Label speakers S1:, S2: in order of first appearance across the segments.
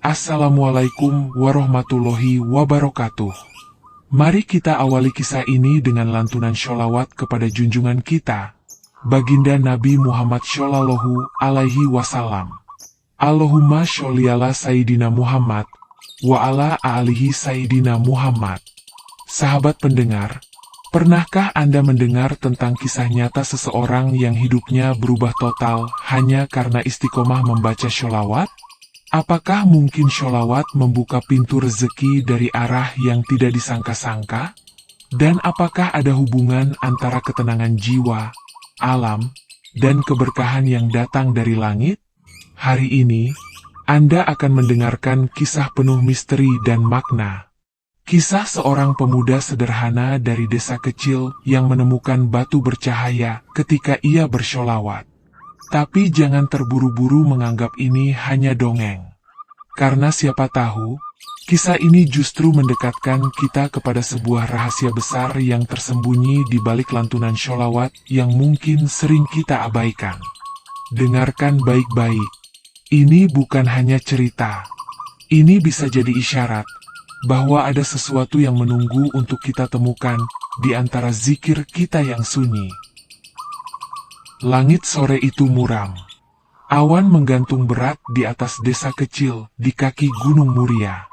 S1: Assalamualaikum warahmatullahi wabarakatuh. Mari kita awali kisah ini dengan lantunan sholawat kepada junjungan kita, Baginda Nabi Muhammad Shallallahu Alaihi Wasallam. Allahumma sholli ala Sayyidina Muhammad, wa ala alihi Sayyidina Muhammad. Sahabat pendengar, pernahkah Anda mendengar tentang kisah nyata seseorang yang hidupnya berubah total hanya karena istiqomah membaca sholawat? Apakah mungkin sholawat membuka pintu rezeki dari arah yang tidak disangka-sangka? Dan apakah ada hubungan antara ketenangan jiwa, alam, dan keberkahan yang datang dari langit? Hari ini, Anda akan mendengarkan kisah penuh misteri dan makna. Kisah seorang pemuda sederhana dari desa kecil yang menemukan batu bercahaya ketika ia bersholawat. Tapi jangan terburu-buru menganggap ini hanya dongeng. Karena siapa tahu, kisah ini justru mendekatkan kita kepada sebuah rahasia besar yang tersembunyi di balik lantunan sholawat yang mungkin sering kita abaikan. Dengarkan baik-baik. Ini bukan hanya cerita. Ini bisa jadi isyarat bahwa ada sesuatu yang menunggu untuk kita temukan di antara zikir kita yang sunyi. Langit sore itu muram. Awan menggantung berat di atas desa kecil di kaki Gunung Muria.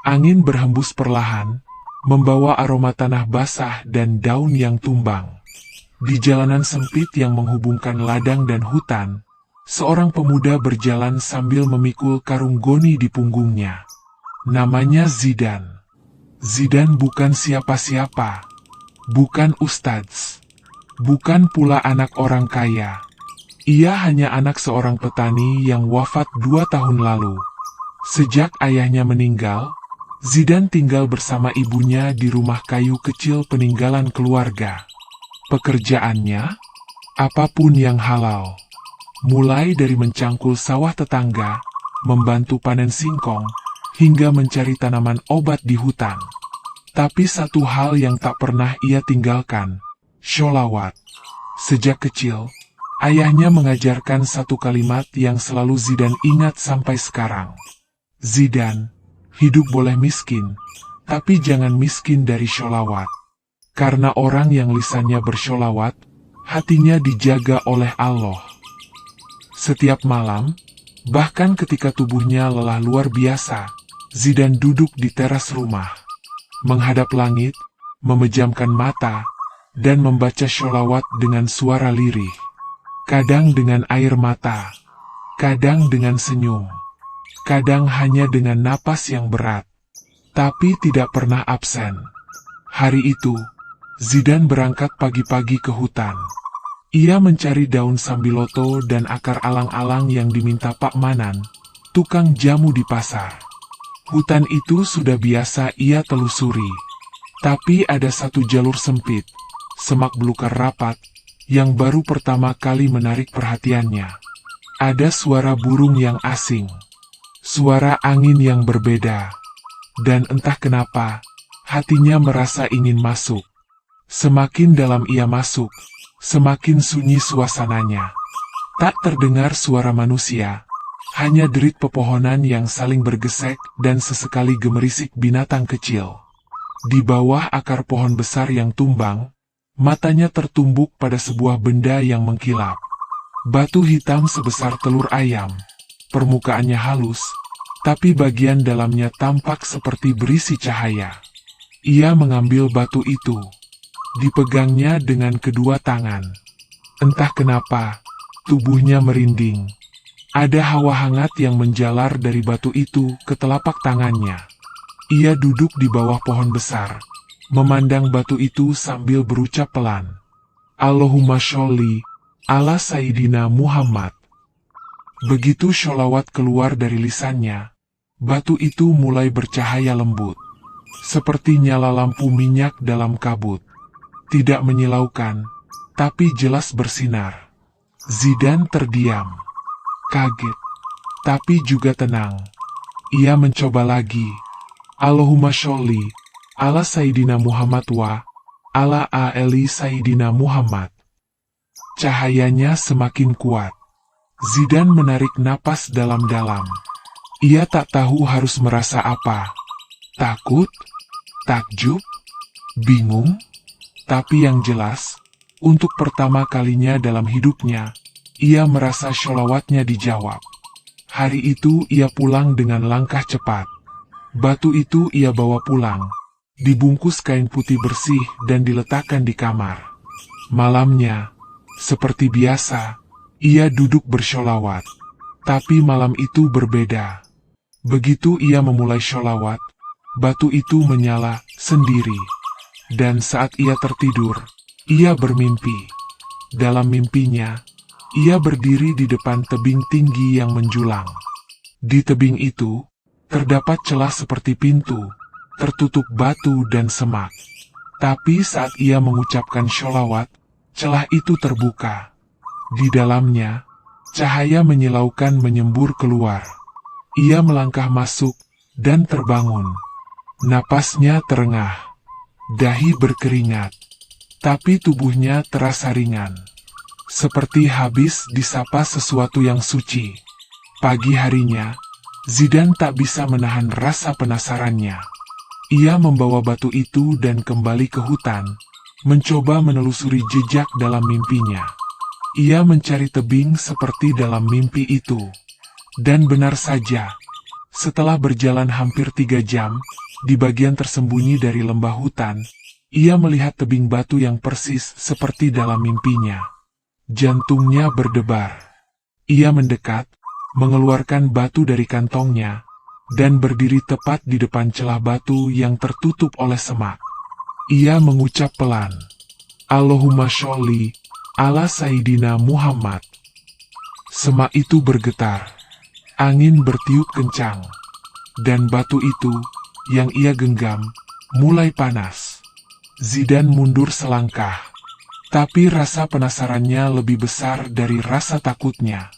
S1: Angin berhembus perlahan, membawa aroma tanah basah dan daun yang tumbang. Di jalanan sempit yang menghubungkan ladang dan hutan, seorang pemuda berjalan sambil memikul karung goni di punggungnya. Namanya Zidan. Zidan bukan siapa-siapa, bukan ustadz. Bukan pula anak orang kaya. Ia hanya anak seorang petani yang wafat 2 tahun lalu. Sejak ayahnya meninggal, Zidan tinggal bersama ibunya di rumah kayu kecil peninggalan keluarga. Pekerjaannya, apapun yang halal. Mulai dari mencangkul sawah tetangga, membantu panen singkong, hingga mencari tanaman obat di hutan. Tapi satu hal yang tak pernah ia tinggalkan, sholawat. Sejak kecil, ayahnya mengajarkan satu kalimat yang selalu Zidan ingat sampai sekarang. Zidan, hidup boleh miskin, tapi jangan miskin dari sholawat. Karena orang yang lisannya bersholawat, hatinya dijaga oleh Allah. Setiap malam, bahkan ketika tubuhnya lelah luar biasa, Zidan duduk di teras rumah, menghadap langit, memejamkan mata, dan membaca sholawat dengan suara lirih. Kadang dengan air mata, kadang dengan senyum, kadang hanya dengan napas yang berat, tapi tidak pernah absen. Hari itu, Zidan berangkat pagi-pagi ke hutan. Ia mencari daun sambiloto dan akar alang-alang yang diminta Pak Manan, tukang jamu di pasar. Hutan itu sudah biasa ia telusuri, tapi ada satu jalur sempit, semak belukar rapat, yang baru pertama kali menarik perhatiannya. Ada suara burung yang asing, suara angin yang berbeda, dan entah kenapa, hatinya merasa ingin masuk. Semakin dalam ia masuk, semakin sunyi suasananya. Tak terdengar suara manusia, hanya derit pepohonan yang saling bergesek dan sesekali gemerisik binatang kecil. Di bawah akar pohon besar yang tumbang, matanya tertumbuk pada sebuah benda yang mengkilap. Batu hitam sebesar telur ayam. Permukaannya halus, tapi bagian dalamnya tampak seperti berisi cahaya. Ia mengambil batu itu. Dipegangnya dengan kedua tangan. Entah kenapa, tubuhnya merinding. Ada hawa hangat yang menjalar dari batu itu ke telapak tangannya. Ia duduk di bawah pohon besar, memandang batu itu sambil berucap pelan, Allahumma sholli ala Sayyidina Muhammad. Begitu sholawat keluar dari lisannya, batu itu mulai bercahaya lembut, seperti nyala lampu minyak dalam kabut. Tidak menyilaukan, tapi jelas bersinar. Zidan terdiam, kaget, tapi juga tenang. Ia mencoba lagi, Allahumma sholli ala Sayyidina Muhammad wa ala ali Sayyidina Muhammad. Cahayanya semakin kuat. Zidan menarik napas dalam-dalam. Ia tak tahu harus merasa apa. Takut? Takjub? Bingung? Tapi yang jelas, untuk pertama kalinya dalam hidupnya, ia merasa sholawatnya dijawab. Hari itu ia pulang dengan langkah cepat. Batu itu ia bawa pulang, dibungkus kain putih bersih dan diletakkan di kamar. Malamnya, seperti biasa, ia duduk bersholawat. Tapi malam itu berbeda. Begitu ia memulai sholawat, batu itu menyala sendiri. Dan saat ia tertidur, ia bermimpi. Dalam mimpinya, ia berdiri di depan tebing tinggi yang menjulang. Di tebing itu, terdapat celah seperti pintu, tertutup batu dan semak. Tapi saat ia mengucapkan sholawat, celah itu terbuka. Di dalamnya, cahaya menyilaukan menyembur keluar. Ia melangkah masuk dan terbangun. Napasnya terengah. Dahi berkeringat, tapi tubuhnya terasa ringan, seperti habis disapa sesuatu yang suci. Pagi harinya, Zidan tak bisa menahan rasa penasarannya. Ia membawa batu itu dan kembali ke hutan, mencoba menelusuri jejak dalam mimpinya. Ia mencari tebing seperti dalam mimpi itu. Dan benar saja, setelah berjalan hampir 3 jam, di bagian tersembunyi dari lembah hutan, ia melihat tebing batu yang persis seperti dalam mimpinya. Jantungnya berdebar. Ia mendekat, mengeluarkan batu dari kantongnya, dan berdiri tepat di depan celah batu yang tertutup oleh semak. Ia mengucap pelan, "Allahumma sholli ala Sayyidina Muhammad." Semak itu bergetar, angin bertiup kencang, dan batu itu yang ia genggam mulai panas. Zidan mundur selangkah, tapi rasa penasarannya lebih besar dari rasa takutnya.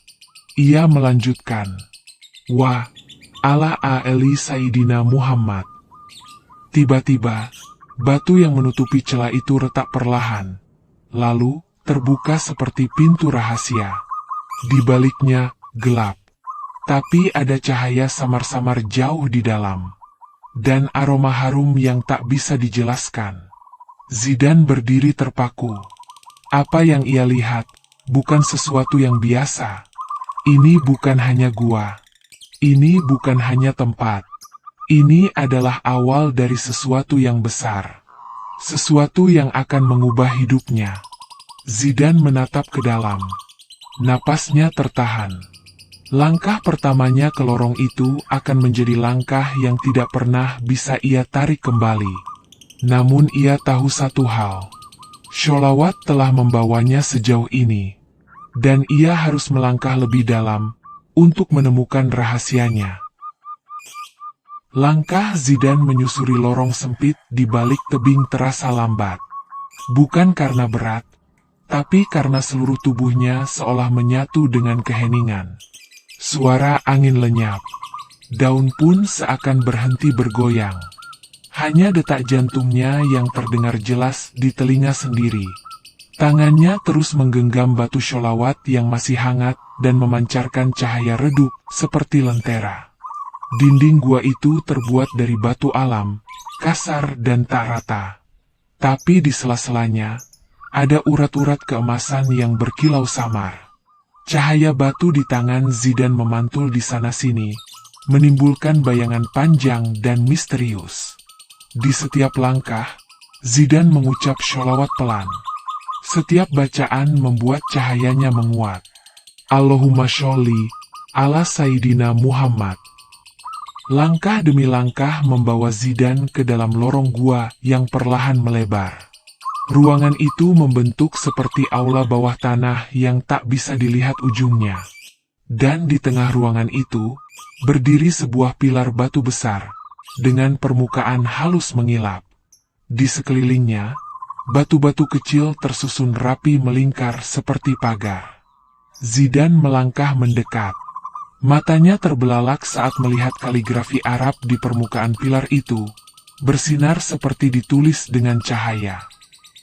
S1: Ia melanjutkan, "Wa ala ali Sayyidina Muhammad." Tiba-tiba, batu yang menutupi celah itu retak perlahan, lalu terbuka seperti pintu rahasia. Di baliknya gelap, tapi ada cahaya samar-samar jauh di dalam, dan aroma harum yang tak bisa dijelaskan. Zidan berdiri terpaku. Apa yang ia lihat bukan sesuatu yang biasa. Ini bukan hanya gua. Ini bukan hanya tempat. Ini adalah awal dari sesuatu yang besar. Sesuatu yang akan mengubah hidupnya. Zidan menatap ke dalam. Napasnya tertahan. Langkah pertamanya ke lorong itu akan menjadi langkah yang tidak pernah bisa ia tarik kembali. Namun ia tahu satu hal. Sholawat telah membawanya sejauh ini. Dan ia harus melangkah lebih dalam untuk menemukan rahasianya. Langkah Zidan menyusuri lorong sempit di balik tebing terasa lambat. Bukan karena berat, tapi karena seluruh tubuhnya seolah menyatu dengan keheningan. Suara angin lenyap. Daun pun seakan berhenti bergoyang. Hanya detak jantungnya yang terdengar jelas di telinga sendiri. Tangannya terus menggenggam batu sholawat yang masih hangat dan memancarkan cahaya redup seperti lentera. Dinding gua itu terbuat dari batu alam, kasar dan tak rata. Tapi di sela-selanya, ada urat-urat keemasan yang berkilau samar. Cahaya batu di tangan Zidan memantul di sana-sini, menimbulkan bayangan panjang dan misterius. Di setiap langkah, Zidan mengucap sholawat pelan. Setiap bacaan membuat cahayanya menguat. Allahumma sholli ala Sayyidina Muhammad. Langkah demi langkah membawa Zidan ke dalam lorong gua yang perlahan melebar. Ruangan itu membentuk seperti aula bawah tanah yang tak bisa dilihat ujungnya. Dan di tengah ruangan itu, berdiri sebuah pilar batu besar, dengan permukaan halus mengilap. Di sekelilingnya, batu-batu kecil tersusun rapi melingkar seperti pagar. Zidan melangkah mendekat. Matanya terbelalak saat melihat kaligrafi Arab di permukaan pilar itu, bersinar seperti ditulis dengan cahaya.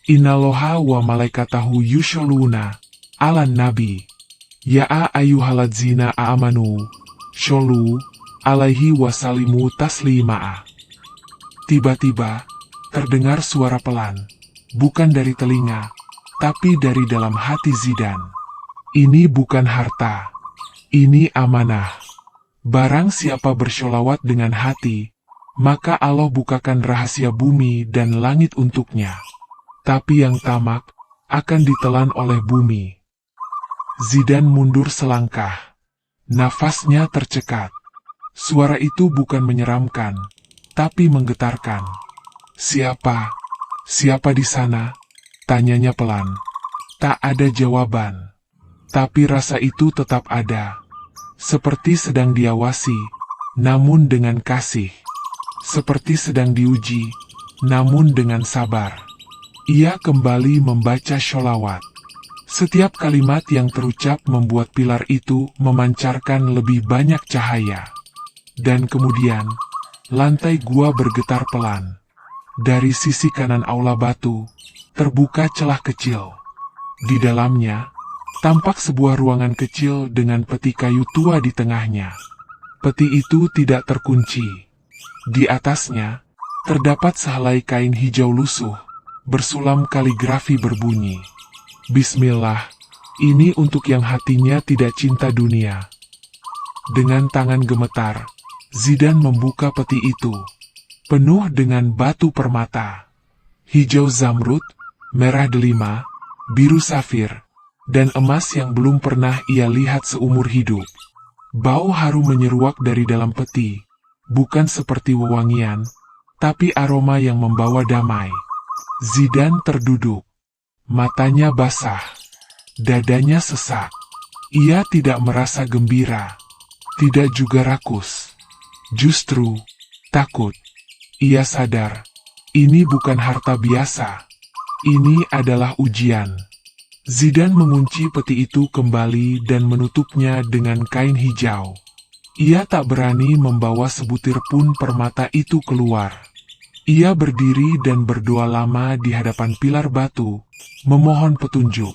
S1: Innallaha wa malaikatahu yushalluna 'alan nabi. Ya ayyuhalladzina amanu, shollu alaihi wasallimu taslimaa. Tiba-tiba, terdengar suara pelan, bukan dari telinga, tapi dari dalam hati Zidane. Ini bukan harta, ini amanah. Barang siapa bersholawat dengan hati, maka Allah bukakan rahasia bumi dan langit untuknya. Tapi yang tamak, akan ditelan oleh bumi. Zidane mundur selangkah. Nafasnya tercekat. Suara itu bukan menyeramkan, tapi menggetarkan. Siapa? Siapa di sana? Tanyanya pelan. Tak ada jawaban. Tapi rasa itu tetap ada. Seperti sedang diawasi, namun dengan kasih. Seperti sedang diuji, namun dengan sabar. Ia kembali membaca sholawat. Setiap kalimat yang terucap membuat pilar itu memancarkan lebih banyak cahaya. Dan kemudian, lantai gua bergetar pelan. Dari sisi kanan aula batu, terbuka celah kecil. Di dalamnya, tampak sebuah ruangan kecil dengan peti kayu tua di tengahnya. Peti itu tidak terkunci. Di atasnya, terdapat sehelai kain hijau lusuh, bersulam kaligrafi berbunyi. Bismillah, ini untuk yang hatinya tidak cinta dunia. Dengan tangan gemetar, Zidane membuka peti itu. Penuh dengan batu permata. Hijau zamrud, merah delima, biru safir, dan emas yang belum pernah ia lihat seumur hidup. Bau harum menyeruak dari dalam peti, bukan seperti wewangian, tapi aroma yang membawa damai. Zidane terduduk. Matanya basah, dadanya sesak. Ia tidak merasa gembira, tidak juga rakus. Justru, takut. Ia sadar, ini bukan harta biasa. Ini adalah ujian. Zidane mengunci peti itu kembali dan menutupnya dengan kain hijau. Ia tak berani membawa sebutir pun permata itu keluar. Ia berdiri dan berdoa lama di hadapan pilar batu, memohon petunjuk.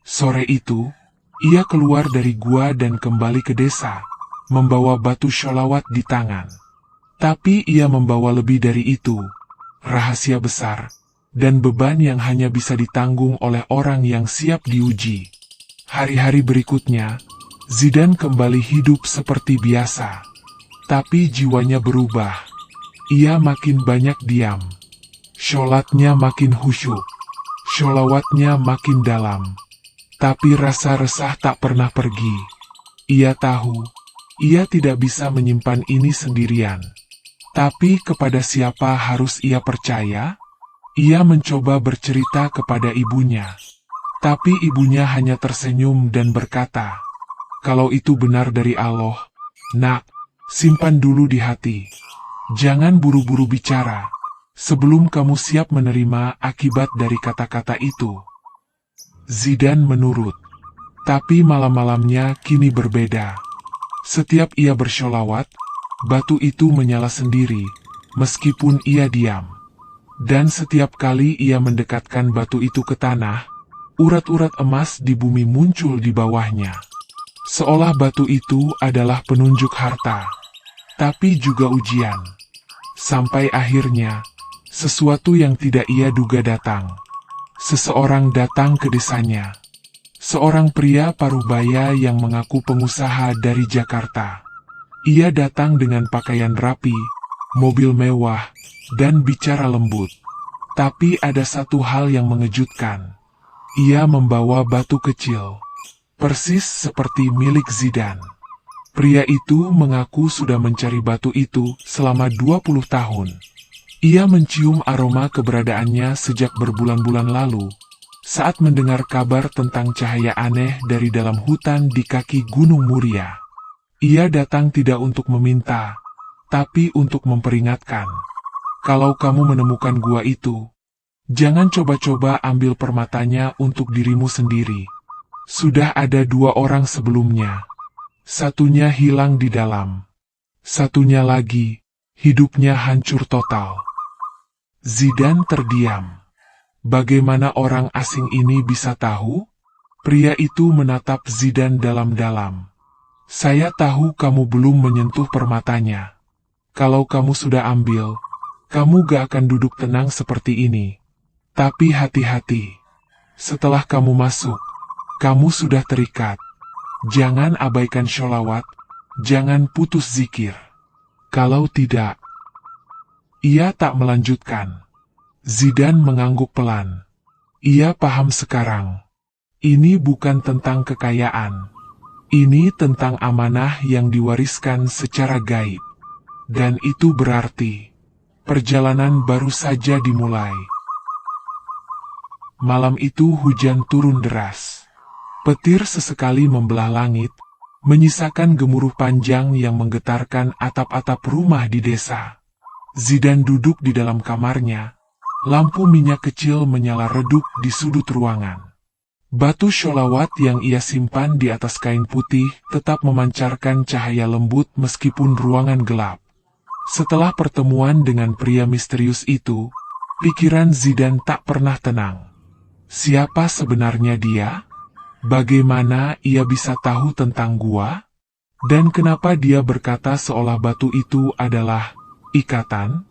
S1: Sore itu, ia keluar dari gua dan kembali ke desa, membawa batu sholawat di tangan. Tapi ia membawa lebih dari itu, rahasia besar, dan beban yang hanya bisa ditanggung oleh orang yang siap diuji. Hari-hari berikutnya, Zidane kembali hidup seperti biasa. Tapi jiwanya berubah. Ia makin banyak diam. Sholatnya makin khusyuk. Sholawatnya makin dalam. Tapi rasa resah tak pernah pergi. Ia tahu, ia tidak bisa menyimpan ini sendirian. Tapi kepada siapa harus ia percaya? Ia mencoba bercerita kepada ibunya. Tapi ibunya hanya tersenyum dan berkata, "Kalau itu benar dari Allah, nak, simpan dulu di hati. Jangan buru-buru bicara, sebelum kamu siap menerima akibat dari kata-kata itu." Zidane menurut. Tapi malam-malamnya kini berbeda. Setiap ia bersholawat, batu itu menyala sendiri, meskipun ia diam. Dan setiap kali ia mendekatkan batu itu ke tanah, urat-urat emas di bumi muncul di bawahnya. Seolah batu itu adalah penunjuk harta, tapi juga ujian. Sampai akhirnya, sesuatu yang tidak ia duga datang. Seseorang datang ke desanya. Seorang pria parubaya yang mengaku pengusaha dari Jakarta. Ia datang dengan pakaian rapi, mobil mewah, dan bicara lembut. Tapi ada satu hal yang mengejutkan. Ia membawa batu kecil, persis seperti milik Zidane. Pria itu mengaku sudah mencari batu itu selama 20 tahun. Ia mencium aroma keberadaannya sejak berbulan-bulan lalu, saat mendengar kabar tentang cahaya aneh dari dalam hutan di kaki Gunung Muria. Ia datang tidak untuk meminta, tapi untuk memperingatkan. Kalau kamu menemukan gua itu, jangan coba-coba ambil permatanya untuk dirimu sendiri. Sudah ada 2 orang sebelumnya. Satunya hilang di dalam. Satunya lagi, hidupnya hancur total. Zidane terdiam. Bagaimana orang asing ini bisa tahu? Pria itu menatap Zidane dalam-dalam. Saya tahu kamu belum menyentuh permatanya. Kalau kamu sudah ambil, kamu gak akan duduk tenang seperti ini. Tapi hati-hati. Setelah kamu masuk, kamu sudah terikat. Jangan abaikan sholawat, jangan putus zikir. Kalau tidak, ia tak melanjutkan. Zidan mengangguk pelan. Ia paham sekarang. Ini bukan tentang kekayaan. Ini tentang amanah yang diwariskan secara gaib. Dan itu berarti perjalanan baru saja dimulai. Malam itu hujan turun deras. Petir sesekali membelah langit, menyisakan gemuruh panjang yang menggetarkan atap-atap rumah di desa. Zidan duduk di dalam kamarnya. Lampu minyak kecil menyala redup di sudut ruangan. Batu sholawat yang ia simpan di atas kain putih tetap memancarkan cahaya lembut meskipun ruangan gelap. Setelah pertemuan dengan pria misterius itu, pikiran Zidan tak pernah tenang. Siapa sebenarnya dia? Bagaimana ia bisa tahu tentang gua? Dan kenapa dia berkata seolah batu itu adalah ikatan?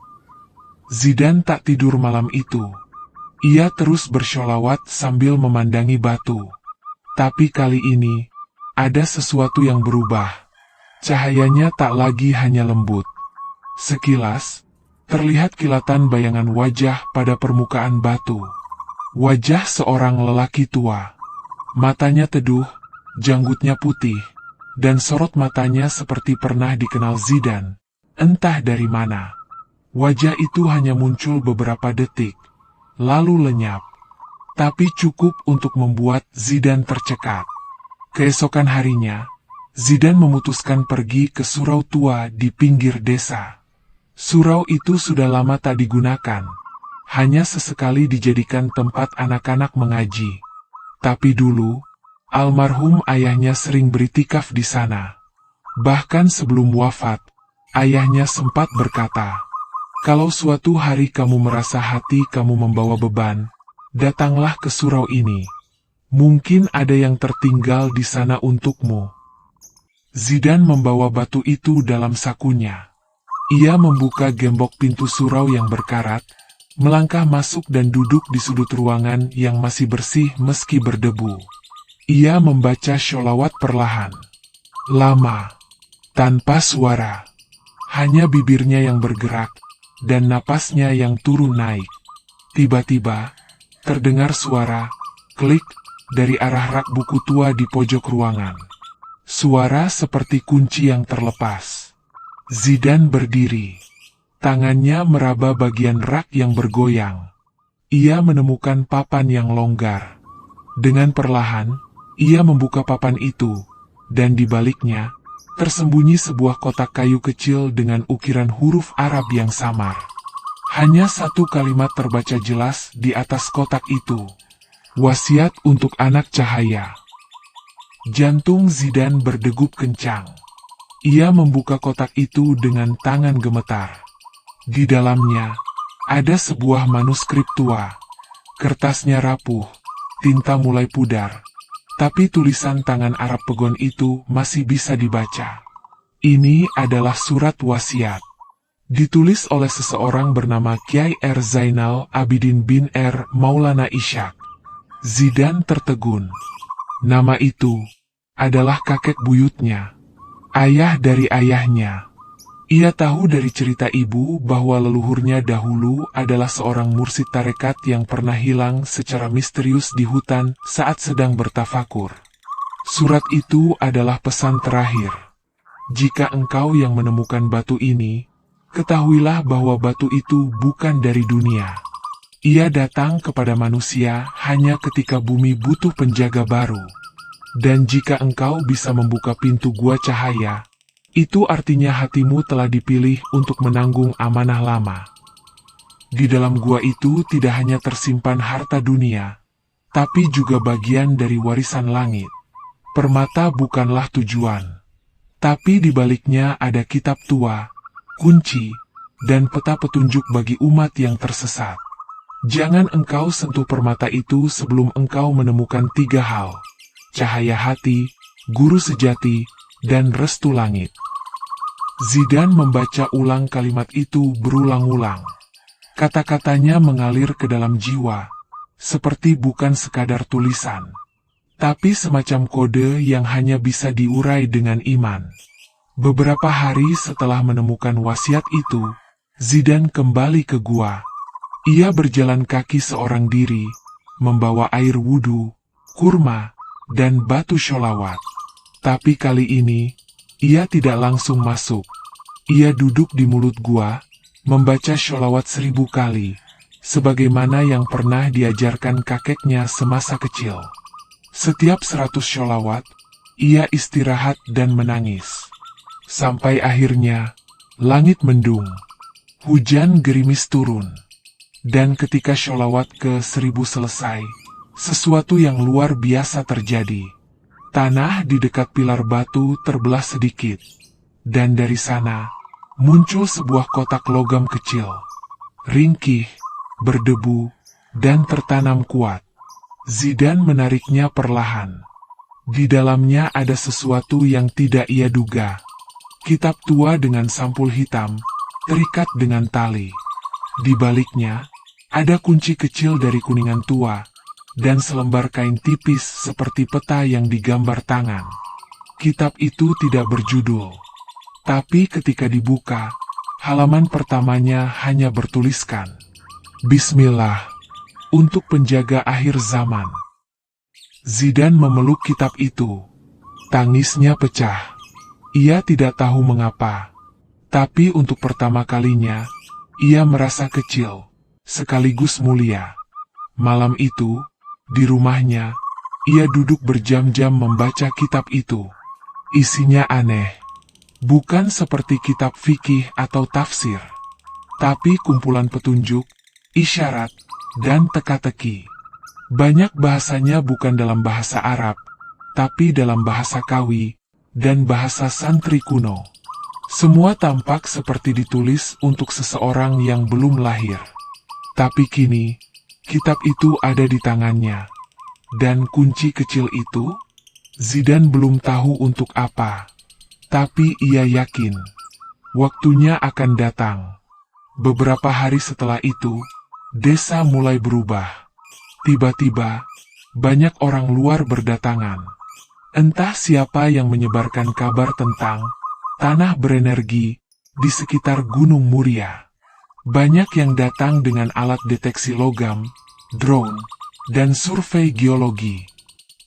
S1: Zidan tak tidur malam itu. Ia terus bersholawat sambil memandangi batu. Tapi kali ini, ada sesuatu yang berubah. Cahayanya tak lagi hanya lembut. Sekilas, terlihat kilatan bayangan wajah pada permukaan batu. Wajah seorang lelaki tua. Matanya teduh, janggutnya putih, dan sorot matanya seperti pernah dikenal Zidan. Entah dari mana. Wajah itu hanya muncul beberapa detik, lalu lenyap. Tapi cukup untuk membuat Zidan tercekat. Keesokan harinya, Zidan memutuskan pergi ke surau tua di pinggir desa. Surau itu sudah lama tak digunakan. Hanya sesekali dijadikan tempat anak-anak mengaji. Tapi dulu, almarhum ayahnya sering beritikaf di sana. Bahkan sebelum wafat, ayahnya sempat berkata, "Kalau suatu hari kamu merasa hati kamu membawa beban, datanglah ke surau ini. Mungkin ada yang tertinggal di sana untukmu." Zidan membawa batu itu dalam sakunya. Ia membuka gembok pintu surau yang berkarat, melangkah masuk dan duduk di sudut ruangan yang masih bersih meski berdebu. Ia membaca sholawat perlahan. Lama. Tanpa suara. Hanya bibirnya yang bergerak, dan napasnya yang turun naik. Tiba-tiba, terdengar suara, klik, dari arah rak buku tua di pojok ruangan. Suara seperti kunci yang terlepas. Zidan berdiri. Tangannya meraba bagian rak yang bergoyang. Ia menemukan papan yang longgar. Dengan perlahan, ia membuka papan itu, dan di baliknya, tersembunyi sebuah kotak kayu kecil dengan ukiran huruf Arab yang samar. Hanya satu kalimat terbaca jelas di atas kotak itu. Wasiat untuk anak cahaya. Jantung Zidan berdegup kencang. Ia membuka kotak itu dengan tangan gemetar. Di dalamnya, ada sebuah manuskrip tua. Kertasnya rapuh, tinta mulai pudar. Tapi tulisan tangan Arab pegon itu masih bisa dibaca. Ini adalah surat wasiat. Ditulis oleh seseorang bernama Kiai R. Zainal Abidin bin R. Maulana Ishaq. Zidan tertegun. Nama itu adalah kakek buyutnya. Ayah dari ayahnya. Ia tahu dari cerita ibu bahwa leluhurnya dahulu adalah seorang mursyid tarekat yang pernah hilang secara misterius di hutan saat sedang bertafakur. Surat itu adalah pesan terakhir. Jika engkau yang menemukan batu ini, ketahuilah bahwa batu itu bukan dari dunia. Ia datang kepada manusia hanya ketika bumi butuh penjaga baru. Dan jika engkau bisa membuka pintu gua cahaya, itu artinya hatimu telah dipilih untuk menanggung amanah lama. Di dalam gua itu tidak hanya tersimpan harta dunia, tapi juga bagian dari warisan langit. Permata bukanlah tujuan, tapi di baliknya ada kitab tua, kunci, dan peta petunjuk bagi umat yang tersesat. Jangan engkau sentuh permata itu sebelum engkau menemukan 3 hal. Cahaya hati, guru sejati, dan restu langit. Zidane membaca ulang kalimat itu berulang-ulang. Kata-katanya mengalir ke dalam jiwa, seperti bukan sekadar tulisan, tapi semacam kode yang hanya bisa diurai dengan iman. Beberapa hari setelah menemukan wasiat itu, Zidane kembali ke gua. Ia berjalan kaki seorang diri, membawa air wudhu, kurma, dan batu sholawat. Tapi kali ini, ia tidak langsung masuk. Ia duduk di mulut gua, membaca sholawat 1000 kali, sebagaimana yang pernah diajarkan kakeknya semasa kecil. Setiap 100 sholawat, ia istirahat dan menangis. Sampai akhirnya, langit mendung, hujan gerimis turun. Dan ketika sholawat ke-1000 selesai, sesuatu yang luar biasa terjadi. Tanah di dekat pilar batu terbelah sedikit, dan dari sana muncul sebuah kotak logam kecil, ringkih, berdebu, dan tertanam kuat. Zidane menariknya perlahan. Di dalamnya ada sesuatu yang tidak ia duga. Kitab tua dengan sampul hitam, terikat dengan tali. Di baliknya, ada kunci kecil dari kuningan tua, dan selembar kain tipis seperti peta yang digambar tangan. Kitab itu tidak berjudul, tapi ketika dibuka, halaman pertamanya hanya bertuliskan, Bismillah, untuk penjaga akhir zaman. Zidane memeluk kitab itu. Tangisnya pecah. Ia tidak tahu mengapa, tapi untuk pertama kalinya, ia merasa kecil, sekaligus mulia. Malam itu, di rumahnya, ia duduk berjam-jam membaca kitab itu. Isinya aneh. Bukan seperti kitab fikih atau tafsir, tapi kumpulan petunjuk, isyarat, dan teka-teki. Banyak bahasanya bukan dalam bahasa Arab, tapi dalam bahasa Kawi, dan bahasa santri kuno. Semua tampak seperti ditulis untuk seseorang yang belum lahir. Tapi kini, kitab itu ada di tangannya. Dan kunci kecil itu, Zidane belum tahu untuk apa. Tapi ia yakin, waktunya akan datang. Beberapa hari setelah itu, desa mulai berubah. Tiba-tiba, banyak orang luar berdatangan. Entah siapa yang menyebarkan kabar tentang tanah berenergi di sekitar Gunung Muria. Banyak yang datang dengan alat deteksi logam, drone, dan survei geologi.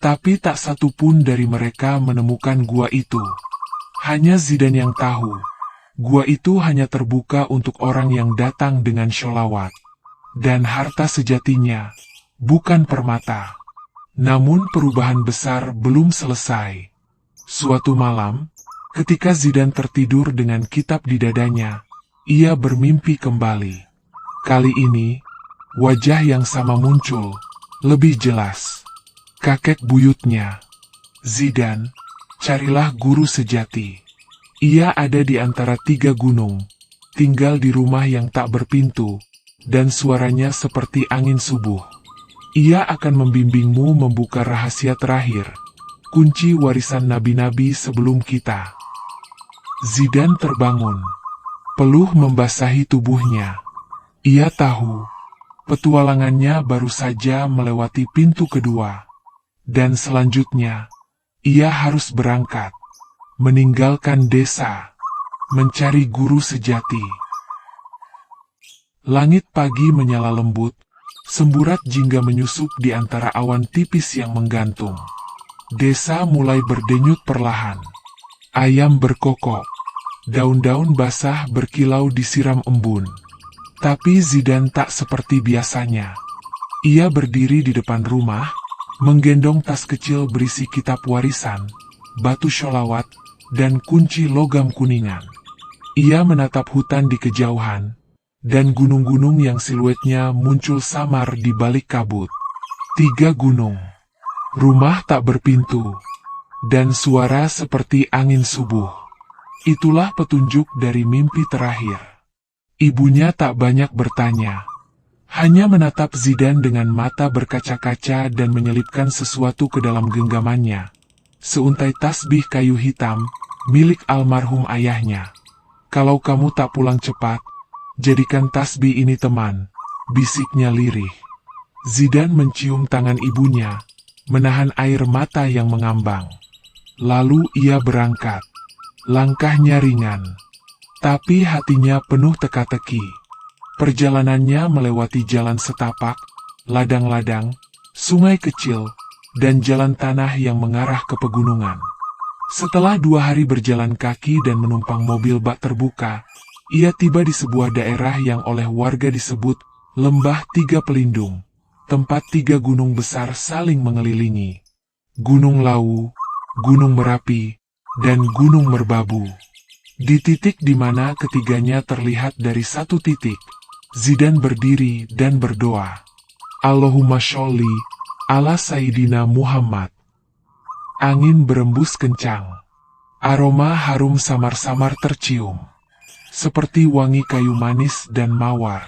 S1: Tapi tak satu pun dari mereka menemukan gua itu. Hanya Zidane yang tahu, gua itu hanya terbuka untuk orang yang datang dengan sholawat. Dan harta sejatinya, bukan permata. Namun perubahan besar belum selesai. Suatu malam, ketika Zidane tertidur dengan kitab di dadanya, ia bermimpi kembali. Kali ini, wajah yang sama muncul, lebih jelas. Kakek buyutnya. Zidane, carilah guru sejati. Ia ada di antara 3 gunung, tinggal di rumah yang tak berpintu, dan suaranya seperti angin subuh. Ia akan membimbingmu membuka rahasia terakhir, kunci warisan nabi-nabi sebelum kita. Zidane terbangun. Peluh membasahi tubuhnya. Ia tahu, petualangannya baru saja melewati pintu kedua. Dan selanjutnya, ia harus berangkat, meninggalkan desa, mencari guru sejati. Langit pagi menyala lembut, semburat jingga menyusup di antara awan tipis yang menggantung. Desa mulai berdenyut perlahan. Ayam berkokok. Daun-daun basah berkilau disiram embun. Tapi Zidane tak seperti biasanya. Ia berdiri di depan rumah, menggendong tas kecil berisi kitab warisan, batu sholawat, dan kunci logam kuningan. Ia menatap hutan di kejauhan, dan gunung-gunung yang siluetnya muncul samar di balik kabut. 3 gunung. Rumah tak berpintu, dan suara seperti angin subuh. Itulah petunjuk dari mimpi terakhir. Ibunya tak banyak bertanya. Hanya menatap Zidane dengan mata berkaca-kaca dan menyelipkan sesuatu ke dalam genggamannya. seuntai tasbih kayu hitam, milik almarhum ayahnya. Kalau kamu tak pulang cepat, jadikan tasbih ini teman, bisiknya lirih. Zidan mencium tangan ibunya, menahan air mata yang mengambang. Lalu ia berangkat. Langkahnya ringan, tapi hatinya penuh teka-teki. Perjalanannya melewati jalan setapak, ladang-ladang, sungai kecil, dan jalan tanah yang mengarah ke pegunungan. Setelah 2 hari berjalan kaki dan menumpang mobil bak terbuka, ia tiba di sebuah daerah yang oleh warga disebut Lembah Tiga Pelindung, tempat 3 gunung besar saling mengelilingi. Gunung Lawu, Gunung Merapi, dan Gunung Merbabu. Di titik di mana ketiganya terlihat dari satu titik, Zidan berdiri dan berdoa. Allahumma sholli ala Sayyidina Muhammad. Angin berembus kencang. Aroma harum samar-samar tercium, seperti wangi kayu manis dan mawar.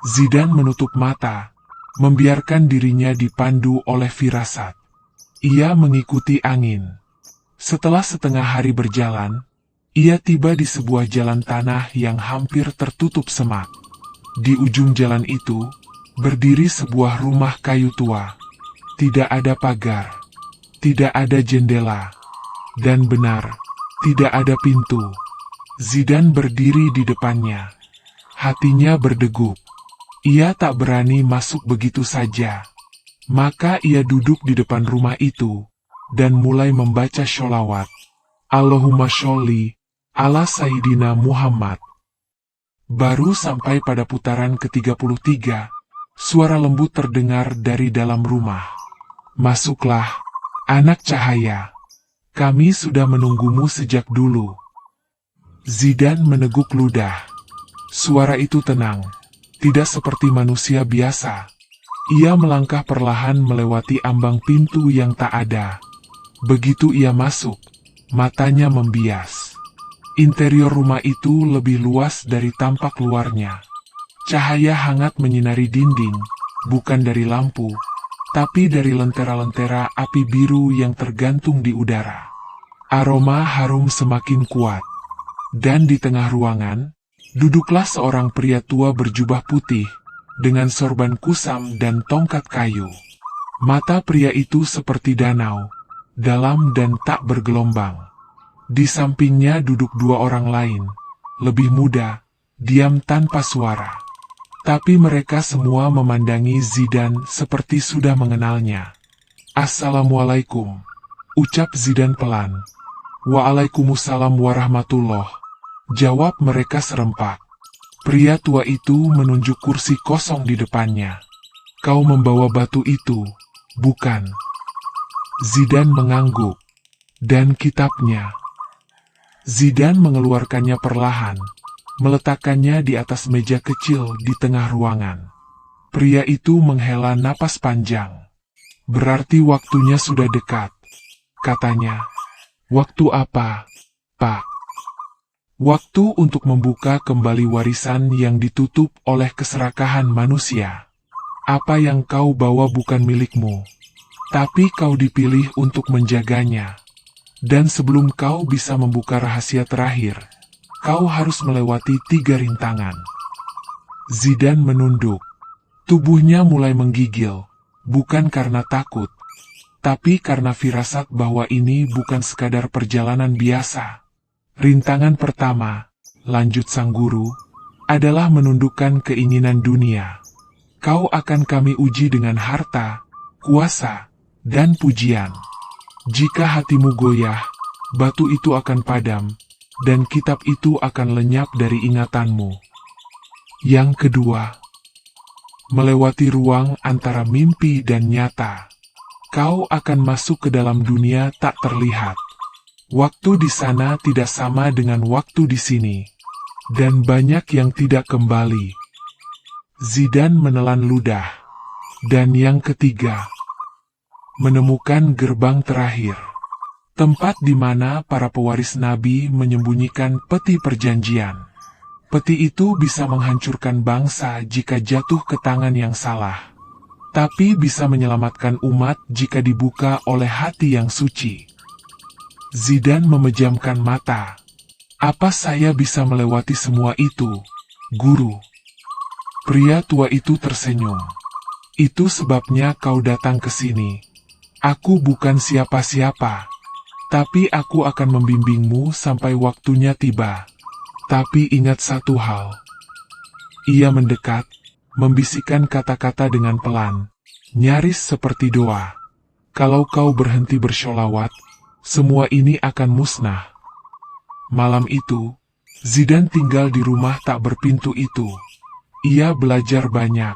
S1: Zidan menutup mata, membiarkan dirinya dipandu oleh firasat. Ia mengikuti angin. Setelah setengah hari berjalan, ia tiba di sebuah jalan tanah yang hampir tertutup semak. Di ujung jalan itu, berdiri sebuah rumah kayu tua. Tidak ada pagar, tidak ada jendela, dan benar, tidak ada pintu. Zidan berdiri di depannya. Hatinya berdegup. Ia tak berani masuk begitu saja. Maka ia duduk di depan rumah itu, dan mulai membaca sholawat. Allahumma sholli ala Sayyidina Muhammad. Baru sampai pada putaran ke-33, suara lembut terdengar dari dalam rumah. Masuklah, anak cahaya. Kami sudah menunggumu sejak dulu. Zidan meneguk ludah. Suara itu tenang, tidak seperti manusia biasa. Ia melangkah perlahan melewati ambang pintu yang tak ada. Begitu ia masuk, matanya membias. Interior rumah itu lebih luas dari tampak luarnya. Cahaya hangat menyinari dinding, bukan dari lampu, tapi dari lentera-lentera api biru yang tergantung di udara. Aroma harum semakin kuat. Dan di tengah ruangan, duduklah seorang pria tua berjubah putih, dengan sorban kusam dan tongkat kayu. Mata pria itu seperti danau, dalam dan tak bergelombang. Di sampingnya duduk 2 orang lain, lebih muda, diam tanpa suara. Tapi mereka semua memandangi Zidan seperti sudah mengenalnya. Assalamualaikum, ucap Zidan pelan. Waalaikumsalam warahmatullah, jawab mereka serempak. Pria tua itu menunjuk kursi kosong di depannya. Kau membawa batu itu, bukan? Zidan mengangguk. Dan kitabnya. Zidan mengeluarkannya perlahan, meletakkannya di atas meja kecil di tengah ruangan. Pria itu menghela napas panjang. Berarti waktunya sudah dekat, katanya. Waktu apa, Pak? Waktu untuk membuka kembali warisan yang ditutup oleh keserakahan manusia. Apa yang kau bawa bukan milikmu, tapi kau dipilih untuk menjaganya. Dan sebelum kau bisa membuka rahasia terakhir, kau harus melewati 3 rintangan. Zidan menunduk. Tubuhnya mulai menggigil, bukan karena takut, tapi karena firasat bahwa ini bukan sekadar perjalanan biasa. Rintangan pertama, lanjut sang guru, adalah menundukkan keinginan dunia. Kau akan kami uji dengan harta, kuasa, dan pujian. Jika hatimu goyah, batu itu akan padam, dan kitab itu akan lenyap dari ingatanmu. Yang kedua, melewati ruang antara mimpi dan nyata. Kau akan masuk ke dalam dunia tak terlihat. Waktu di sana tidak sama dengan waktu di sini, dan banyak yang tidak kembali. Zidan menelan ludah. Dan yang ketiga, menemukan gerbang terakhir, tempat di mana para pewaris Nabi menyembunyikan peti perjanjian. Peti itu bisa menghancurkan bangsa jika jatuh ke tangan yang salah, tapi bisa menyelamatkan umat jika dibuka oleh hati yang suci. Zidan memejamkan mata. Apa saya bisa melewati semua itu, Guru? Pria tua itu tersenyum. Itu sebabnya kau datang ke sini. Aku bukan siapa-siapa. Tapi aku akan membimbingmu sampai waktunya tiba. Tapi ingat satu hal. Ia mendekat, membisikkan kata-kata dengan pelan, nyaris seperti doa. Kalau kau berhenti bersholawat, semua ini akan musnah. Malam itu, Zidan tinggal di rumah tak berpintu itu. Ia belajar banyak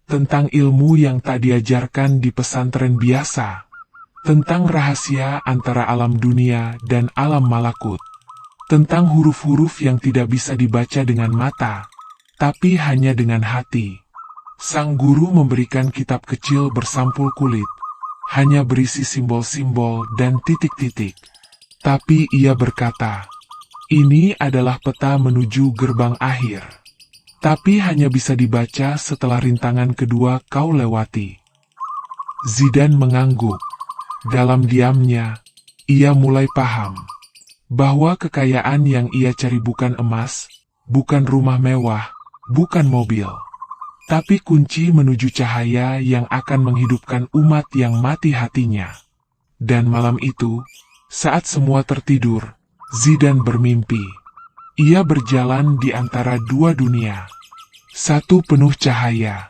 S1: tentang ilmu yang tak diajarkan di pesantren biasa. Tentang rahasia antara alam dunia dan alam malakut. Tentang huruf-huruf yang tidak bisa dibaca dengan mata, tapi hanya dengan hati. Sang guru memberikan kitab kecil bersampul kulit, hanya berisi simbol-simbol dan titik-titik. Tapi ia berkata, ini adalah peta menuju gerbang akhir. Tapi hanya bisa dibaca setelah rintangan kedua kau lewati. Zidan mengangguk. Dalam diamnya, ia mulai paham bahwa kekayaan yang ia cari bukan emas, bukan rumah mewah, bukan mobil, tapi kunci menuju cahaya yang akan menghidupkan umat yang mati hatinya. Dan malam itu, saat semua tertidur, Zidan bermimpi. Ia berjalan di antara dua dunia. Satu penuh cahaya,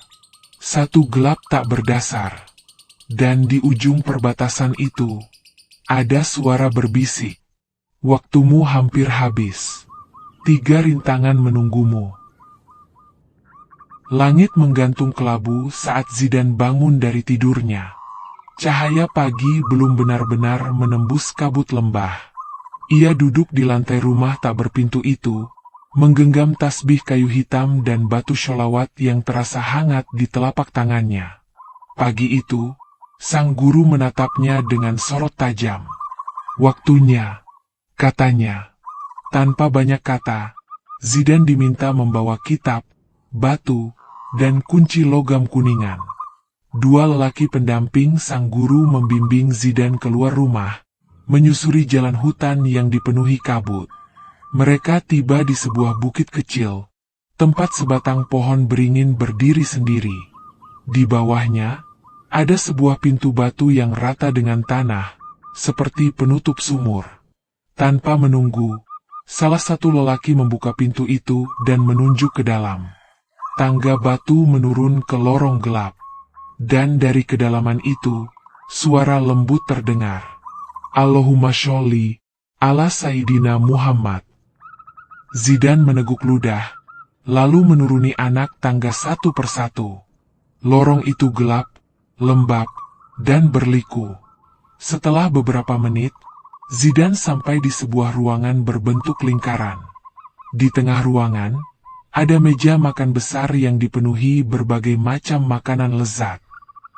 S1: satu gelap tak berdasar. Dan di ujung perbatasan itu, ada suara berbisik. Waktumu hampir habis. 3 rintangan menunggumu. Langit menggantung kelabu saat Zidan bangun dari tidurnya. Cahaya pagi belum benar-benar menembus kabut lembah. Ia duduk di lantai rumah tak berpintu itu, menggenggam tasbih kayu hitam dan batu sholawat yang terasa hangat di telapak tangannya. Pagi itu, sang guru menatapnya dengan sorot tajam. Waktunya, katanya. Tanpa banyak kata, Zidan diminta membawa kitab, batu, dan kunci logam kuningan. 2 lelaki pendamping sang guru membimbing Zidan keluar rumah, menyusuri jalan hutan yang dipenuhi kabut. Mereka tiba di sebuah bukit kecil, tempat sebatang pohon beringin berdiri sendiri. Di bawahnya, ada sebuah pintu batu yang rata dengan tanah, seperti penutup sumur. Tanpa menunggu, salah satu lelaki membuka pintu itu dan menunjuk ke dalam. Tangga batu menurun ke lorong gelap. Dan dari kedalaman itu, suara lembut terdengar. Allahumma sholli ala Sayyidina Muhammad. Zidan meneguk ludah, lalu menuruni anak tangga satu persatu. Lorong itu gelap, lembab, dan berliku. Setelah beberapa menit, Zidan sampai di sebuah ruangan berbentuk lingkaran. Di tengah ruangan, ada meja makan besar yang dipenuhi berbagai macam makanan lezat.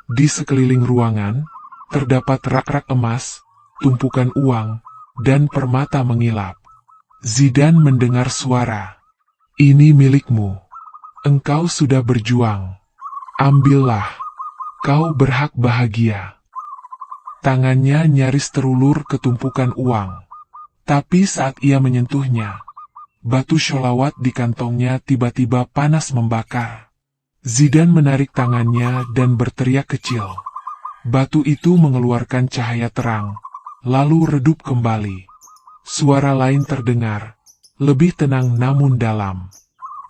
S1: Di sekeliling ruangan, terdapat rak-rak emas, tumpukan uang, dan permata mengilap. Zidan mendengar suara. Ini milikmu. Engkau sudah berjuang. Ambillah. Kau berhak bahagia. Tangannya nyaris terulur ke tumpukan uang. Tapi saat ia menyentuhnya, batu sholawat di kantongnya tiba-tiba panas membakar. Zidan menarik tangannya dan berteriak kecil. Batu itu mengeluarkan cahaya terang, lalu redup kembali. Suara lain terdengar, lebih tenang namun dalam.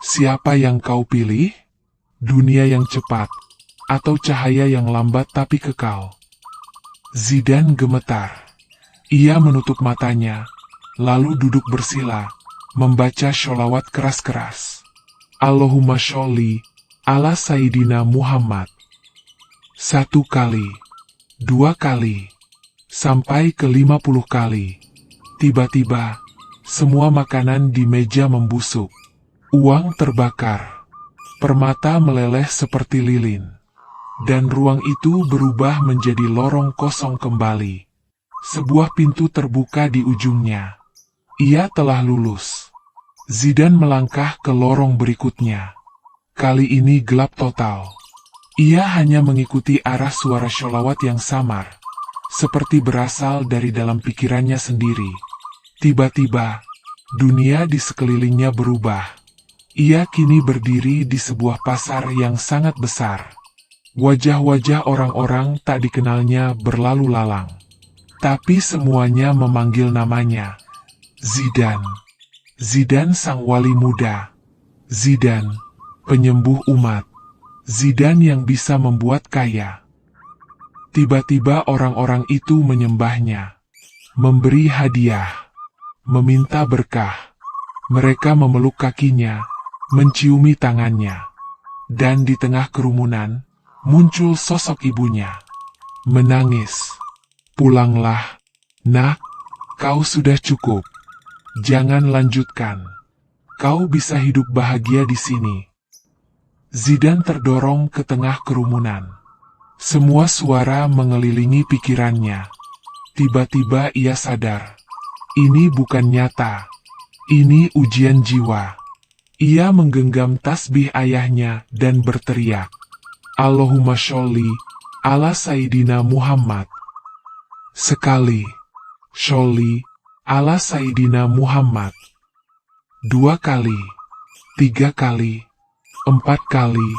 S1: Siapa yang kau pilih? Dunia yang cepat, atau cahaya yang lambat tapi kekal? Zidan gemetar. Ia menutup matanya, lalu duduk bersila, membaca sholawat keras-keras. Allahumma sholli ala Sayyidina Muhammad. 1 kali, 2 kali, sampai ke 50 kali. Tiba-tiba, semua makanan di meja membusuk. Uang terbakar. Permata meleleh seperti lilin. Dan ruang itu berubah menjadi lorong kosong kembali. Sebuah pintu terbuka di ujungnya. Ia telah lulus. Zidan melangkah ke lorong berikutnya. Kali ini gelap total. Ia hanya mengikuti arah suara sholawat yang samar. seperti berasal dari dalam pikirannya sendiri. Tiba-tiba, dunia di sekelilingnya berubah. Ia kini berdiri di sebuah pasar yang sangat besar. Wajah-wajah orang-orang tak dikenalnya berlalu lalang. Tapi semuanya memanggil namanya. Zidan. Zidan sang wali muda. Zidan, penyembuh umat. Zidan yang bisa membuat kaya. Tiba-tiba orang-orang itu menyembahnya, memberi hadiah, meminta berkah. Mereka memeluk kakinya, menciumi tangannya. Dan di tengah kerumunan, muncul sosok ibunya. Menangis. Pulanglah, nak, kau sudah cukup. Jangan lanjutkan. Kau bisa hidup bahagia di sini. Zidan terdorong ke tengah kerumunan. Semua suara mengelilingi pikirannya. Tiba-tiba ia sadar. Ini bukan nyata. Ini ujian jiwa. Ia menggenggam tasbih ayahnya dan berteriak, Allahumma sholli ala Sayyidina Muhammad. Sekali, sholli ala Sayyidina Muhammad. 2 kali, 3 kali, 4 kali,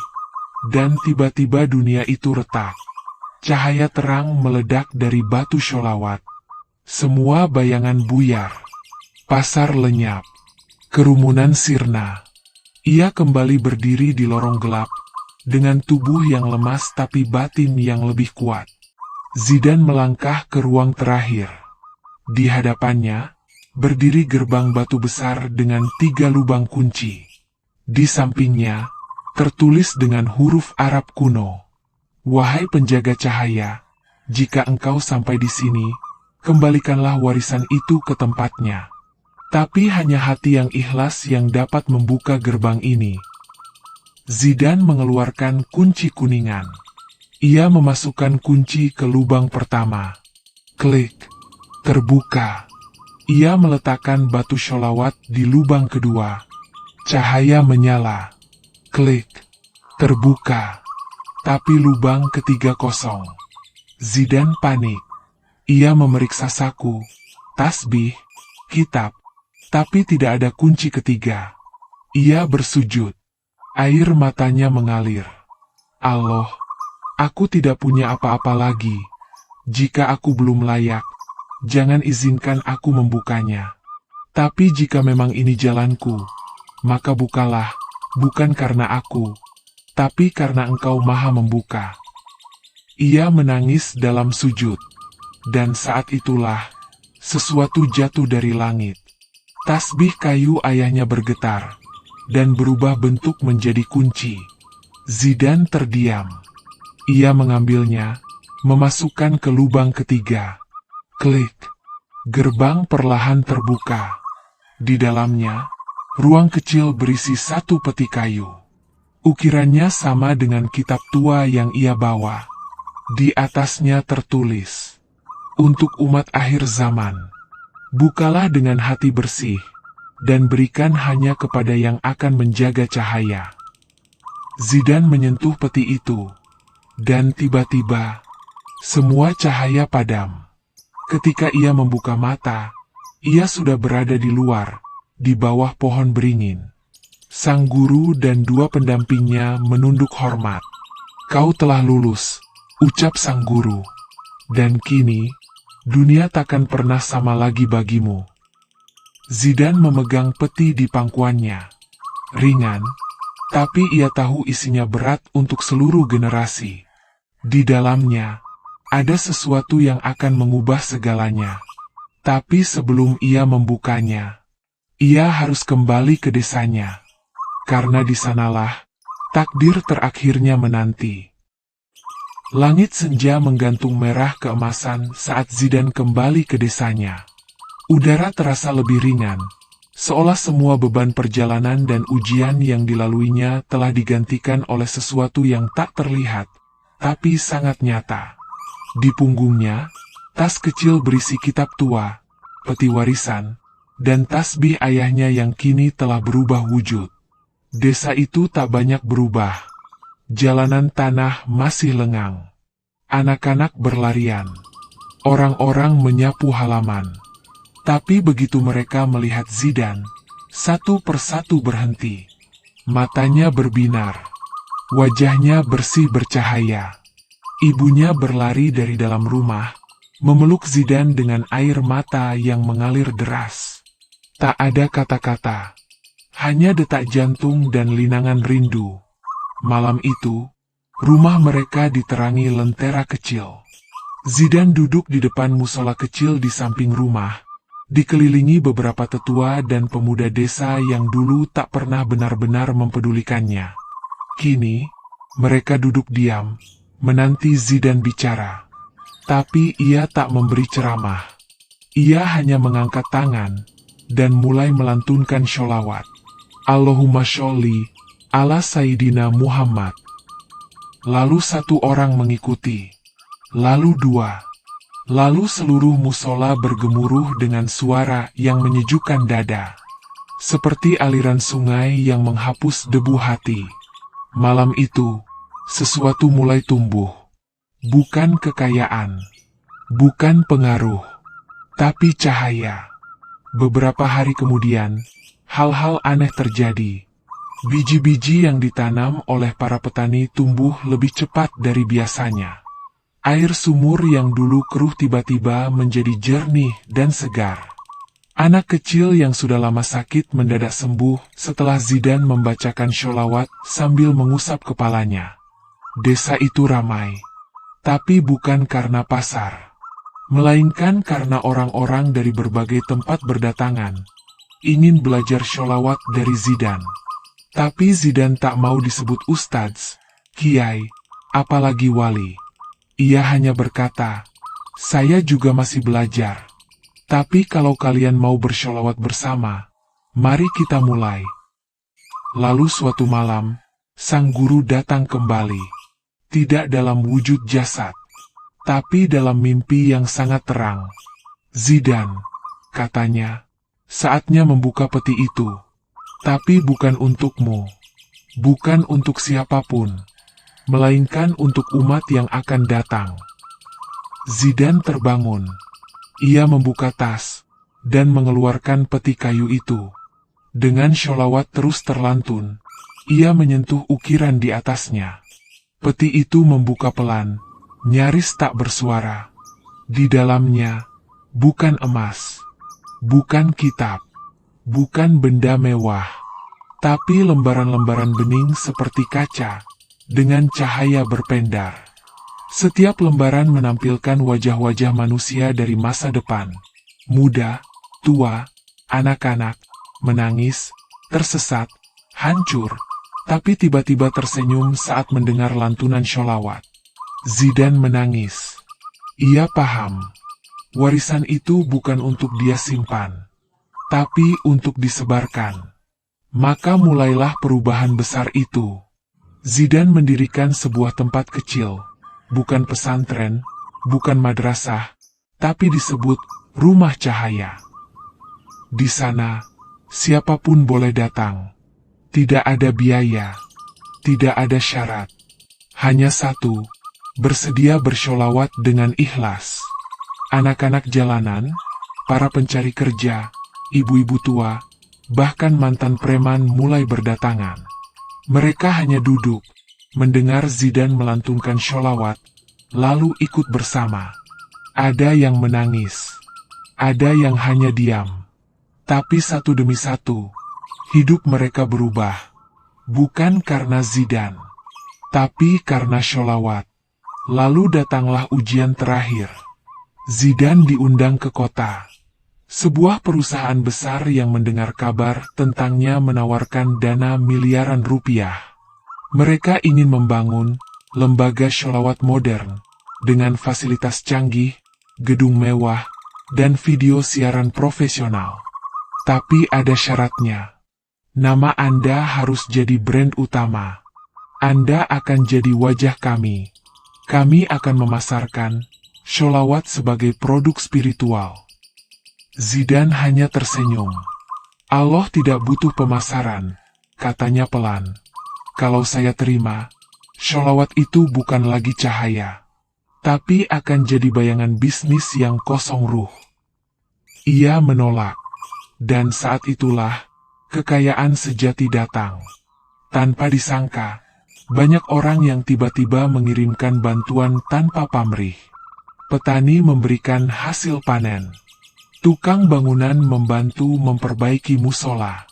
S1: dan tiba-tiba dunia itu retak. Cahaya terang meledak dari batu sholawat. Semua bayangan buyar. Pasar lenyap. Kerumunan sirna. Ia kembali berdiri di lorong gelap, dengan tubuh yang lemas tapi batin yang lebih kuat. Zidan melangkah ke ruang terakhir. Di hadapannya, berdiri gerbang batu besar dengan 3 lubang kunci. Di sampingnya, tertulis dengan huruf Arab kuno, Wahai penjaga cahaya, jika engkau sampai di sini, kembalikanlah warisan itu ke tempatnya. Tapi hanya hati yang ikhlas yang dapat membuka gerbang ini. Zidan mengeluarkan kunci kuningan. Ia memasukkan kunci ke lubang pertama. Klik. Terbuka. Ia meletakkan batu sholawat di lubang kedua. Cahaya menyala. Klik. Terbuka. Tapi lubang ketiga kosong. Zidan panik. Ia memeriksa saku, tasbih, kitab, tapi tidak ada kunci ketiga. Ia bersujud. Air matanya mengalir. Allah, aku tidak punya apa-apa lagi. Jika aku belum layak, jangan izinkan aku membukanya. Tapi jika memang ini jalanku, maka bukalah, bukan karena aku, tapi karena Engkau Maha Membuka. Ia menangis dalam sujud. Dan saat itulah, sesuatu jatuh dari langit. Tasbih kayu ayahnya bergetar, dan berubah bentuk menjadi kunci. Zidan terdiam. Ia mengambilnya, memasukkan ke lubang ketiga. Klik. Gerbang perlahan terbuka. Di dalamnya, ruang kecil berisi 1 peti kayu. Ukirannya sama dengan kitab tua yang ia bawa. Di atasnya tertulis, untuk umat akhir zaman, bukalah dengan hati bersih, dan berikan hanya kepada yang akan menjaga cahaya. Zidan menyentuh peti itu, dan tiba-tiba, semua cahaya padam. Ketika ia membuka mata, ia sudah berada di luar, di bawah pohon beringin. Sang guru dan 2 pendampingnya menunduk hormat. Kau telah lulus, ucap sang guru. Dan kini, dunia takkan pernah sama lagi bagimu. Zidan memegang peti di pangkuannya. Ringan, tapi ia tahu isinya berat untuk seluruh generasi. Di dalamnya, ada sesuatu yang akan mengubah segalanya. Tapi sebelum ia membukanya, ia harus kembali ke desanya. Karena di sanalah, takdir terakhirnya menanti. Langit senja menggantung merah keemasan saat Zidan kembali ke desanya. Udara terasa lebih ringan, seolah semua beban perjalanan dan ujian yang dilaluinya telah digantikan oleh sesuatu yang tak terlihat, tapi sangat nyata. Di punggungnya, tas kecil berisi kitab tua, peti warisan, dan tasbih ayahnya yang kini telah berubah wujud. Desa itu tak banyak berubah. Jalanan tanah masih lengang. Anak-anak berlarian. Orang-orang menyapu halaman. Tapi begitu mereka melihat Zidane, satu persatu berhenti. Matanya berbinar. Wajahnya bersih bercahaya. Ibunya berlari dari dalam rumah, memeluk Zidane dengan air mata yang mengalir deras. Tak ada kata-kata. Hanya detak jantung dan linangan rindu. Malam itu, rumah mereka diterangi lentera kecil. Zidane duduk di depan musola kecil di samping rumah, dikelilingi beberapa tetua dan pemuda desa yang dulu tak pernah benar-benar mempedulikannya. Kini, mereka duduk diam, menanti Zidane bicara. Tapi ia tak memberi ceramah. Ia hanya mengangkat tangan, dan mulai melantunkan sholawat. Allahumma sholli ala Sayyidina Muhammad. Lalu satu orang mengikuti. Lalu dua. Lalu seluruh musola bergemuruh dengan suara yang menyejukkan dada. Seperti aliran sungai yang menghapus debu hati. Malam itu, sesuatu mulai tumbuh. Bukan kekayaan. Bukan pengaruh. Tapi cahaya. Beberapa hari kemudian, hal-hal aneh terjadi. Biji-biji yang ditanam oleh para petani tumbuh lebih cepat dari biasanya. Air sumur yang dulu keruh tiba-tiba menjadi jernih dan segar. Anak kecil yang sudah lama sakit mendadak sembuh setelah Zidane membacakan sholawat sambil mengusap kepalanya. Desa itu ramai. Tapi bukan karena pasar. Melainkan karena orang-orang dari berbagai tempat berdatangan. Ingin belajar sholawat dari Zidane. Tapi Zidane tak mau disebut ustadz, kiai, apalagi wali. Ia hanya berkata, saya juga masih belajar. Tapi kalau kalian mau bersholawat bersama, mari kita mulai. Lalu suatu malam, sang guru datang kembali. Tidak dalam wujud jasad, tapi dalam mimpi yang sangat terang. Zidane, katanya, saatnya membuka peti itu. Tapi bukan untukmu. Bukan untuk siapapun. Melainkan untuk umat yang akan datang. Zidane terbangun. Ia membuka tas, dan mengeluarkan peti kayu itu. Dengan sholawat terus terlantun, ia menyentuh ukiran di atasnya. Peti itu membuka pelan, nyaris tak bersuara. Di dalamnya, bukan emas, bukan kitab, bukan benda mewah, tapi lembaran-lembaran bening seperti kaca, dengan cahaya berpendar. Setiap lembaran menampilkan wajah-wajah manusia dari masa depan. Muda, tua, anak-anak, menangis, tersesat, hancur, tapi tiba-tiba tersenyum saat mendengar lantunan sholawat. Zidane menangis. Ia paham. Warisan itu bukan untuk dia simpan, tapi untuk disebarkan. Maka mulailah perubahan besar itu. Zidane mendirikan sebuah tempat kecil, bukan pesantren, bukan madrasah, tapi disebut Rumah Cahaya. Di sana, siapapun boleh datang. Tidak ada biaya, tidak ada syarat. Hanya satu, bersedia bersholawat dengan ikhlas. Anak-anak jalanan, para pencari kerja, ibu-ibu tua, bahkan mantan preman mulai berdatangan. Mereka hanya duduk, mendengar Zidane melantunkan sholawat, lalu ikut bersama. Ada yang menangis, ada yang hanya diam. Tapi satu demi satu, hidup mereka berubah. Bukan karena Zidane, tapi karena sholawat. Lalu datanglah ujian terakhir. Zidane diundang ke kota. Sebuah perusahaan besar yang mendengar kabar tentangnya menawarkan dana miliaran rupiah. Mereka ingin membangun lembaga sholawat modern dengan fasilitas canggih, gedung mewah, dan video siaran profesional. Tapi ada syaratnya. Nama Anda harus jadi brand utama. Anda akan jadi wajah kami. Kami akan memasarkan sholawat sebagai produk spiritual. Zidane hanya tersenyum. Allah tidak butuh pemasaran, katanya pelan. Kalau saya terima, sholawat itu bukan lagi cahaya, tapi akan jadi bayangan bisnis yang kosong ruh. Ia menolak, dan saat itulah kekayaan sejati datang. Tanpa disangka, banyak orang yang tiba-tiba mengirimkan bantuan tanpa pamrih. Petani memberikan hasil panen. Tukang bangunan membantu memperbaiki musola.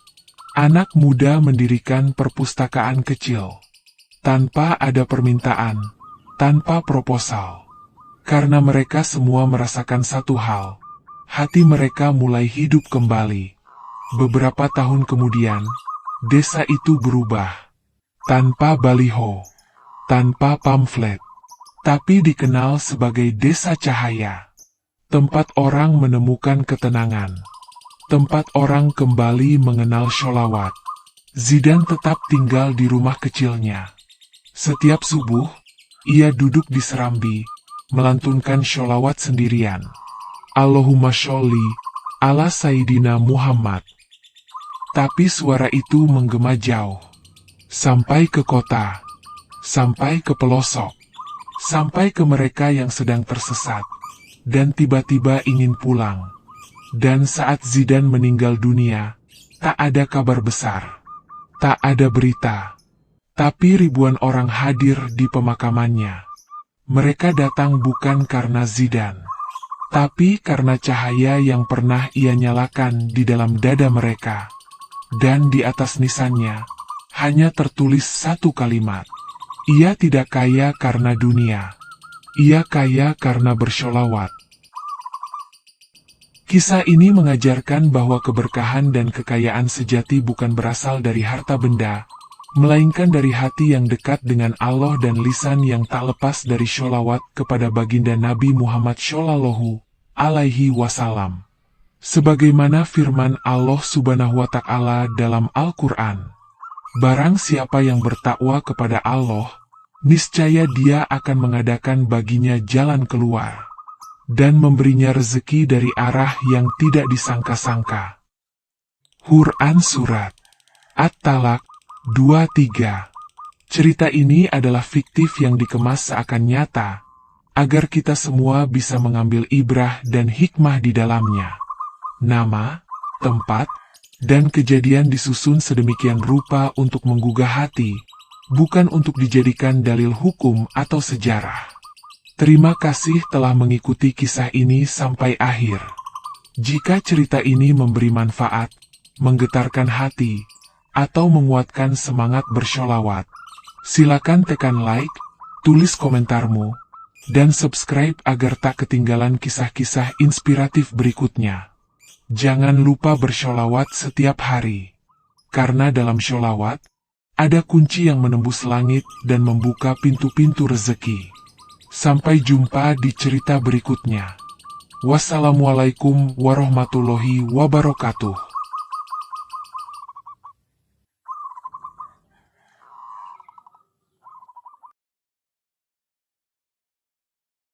S1: Anak muda mendirikan perpustakaan kecil. Tanpa ada permintaan, tanpa proposal. Karena mereka semua merasakan satu hal. Hati mereka mulai hidup kembali. Beberapa tahun kemudian, desa itu berubah. Tanpa baliho, tanpa pamflet, tapi dikenal sebagai Desa Cahaya. Tempat orang menemukan ketenangan. Tempat orang kembali mengenal sholawat. Zidan tetap tinggal di rumah kecilnya. Setiap subuh, ia duduk di serambi, melantunkan sholawat sendirian. Allahumma sholli ala Sayyidina Muhammad. Tapi suara itu menggema jauh. Sampai ke kota. Sampai ke pelosok. Sampai ke mereka yang sedang tersesat. Dan tiba-tiba ingin pulang. Dan saat Zidan meninggal dunia, tak ada kabar besar. Tak ada berita. Tapi ribuan orang hadir di pemakamannya. Mereka datang bukan karena Zidan, tapi karena cahaya yang pernah ia nyalakan di dalam dada mereka. Dan di atas nisannya, hanya tertulis satu kalimat. Ia tidak kaya karena dunia. Ia kaya karena bersholawat. Kisah ini mengajarkan bahwa keberkahan dan kekayaan sejati bukan berasal dari harta benda, melainkan dari hati yang dekat dengan Allah dan lisan yang tak lepas dari sholawat kepada baginda Nabi Muhammad Shallallahu Alaihi Wasallam. Sebagaimana firman Allah Subhanahu wa Ta'ala dalam Al-Quran, barang siapa yang bertakwa kepada Allah, niscaya Dia akan mengadakan baginya jalan keluar dan memberinya rezeki dari arah yang tidak disangka-sangka. Quran Surat At-Talaq 23. Cerita ini adalah fiktif yang dikemas seakan nyata, agar kita semua bisa mengambil ibrah dan hikmah di dalamnya. Nama, tempat, dan kejadian disusun sedemikian rupa untuk menggugah hati, bukan untuk dijadikan dalil hukum atau sejarah. Terima kasih telah mengikuti kisah ini sampai akhir. Jika cerita ini memberi manfaat, menggetarkan hati, atau menguatkan semangat bersholawat, silakan tekan like, tulis komentarmu, dan subscribe agar tak ketinggalan kisah-kisah inspiratif berikutnya. Jangan lupa bersholawat setiap hari, karena dalam sholawat, ada kunci yang menembus langit dan membuka pintu-pintu rezeki. Sampai jumpa di cerita berikutnya. Wassalamualaikum warahmatullahi wabarakatuh.